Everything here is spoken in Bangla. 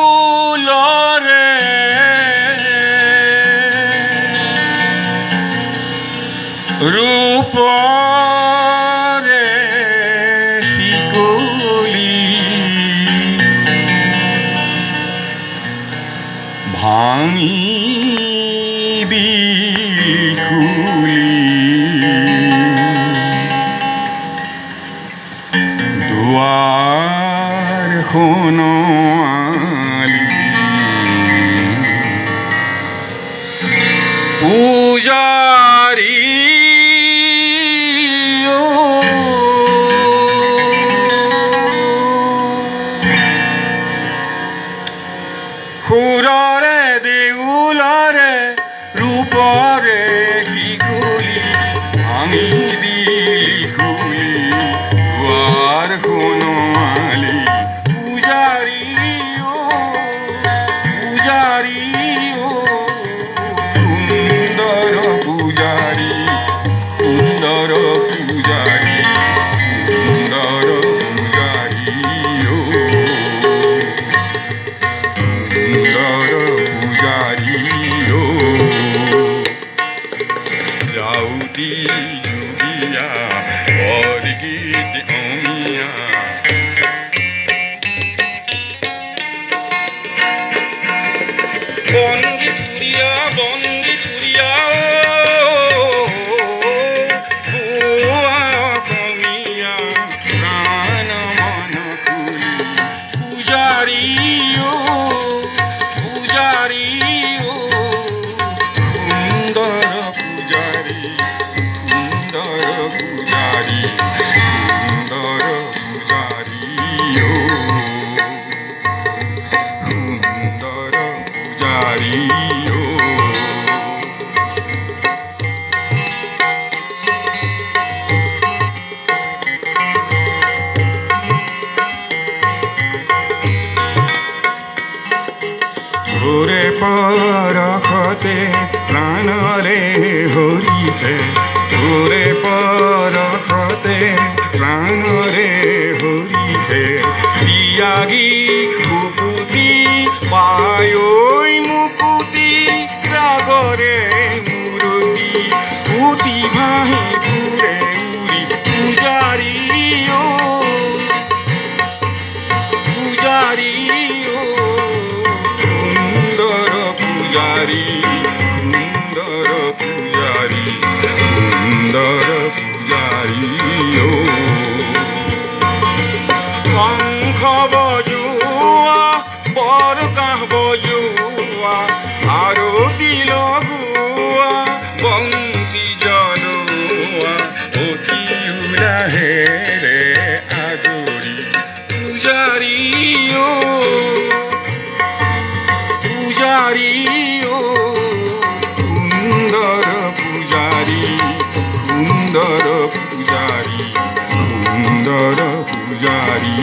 দেউলরে রূপরে শিকলি ভাঙি দিখুলি দুয়ার খোনালি পূজারি খুররে দেউলরে রূপরে শিকুলি ভাঙি দিলি খুলি দুয়ার খোনালি পূজারি ও পূজারি ও সুন্দর পূজারি সুন্দর পূজারি সুন্দর পূজারি ও সুন্দর পূজারি ও যাউদি যুগিয়া বরগীত অমিয়া বন্দি সুরিয়া ভুয়া কমিয়া প্রাণ মন খুলি পূজারি ও পূজারি ও সুন্দর পূজারি সুন্দর পূজারি সুন্দর পূজারি ও সুন্দর পূজারি ও ঘুরে পরখতে প্রাণরে হরিছে ঘুরে পরখতে প্রাণরে হরিছে তিয়াগী মুকুতি পায়ই মুকুতি রাগরে মূরতি পুতি ভাহি ঘুরে উড়ি পূজারি ও পূজারি ও সুন্দর পূজারি সুন্দর পূজারি সুন্দর পূজারি ও শঙ্খ বজুয়া বরকাহ বজুয়া আরতি লগুয়া বংশী জলুয়া অতি উলাহে রে আদরি পূজারি ও পূজারি ও সুন্দর পূজারি সুন্দর পূজারি সুন্দর পূজারি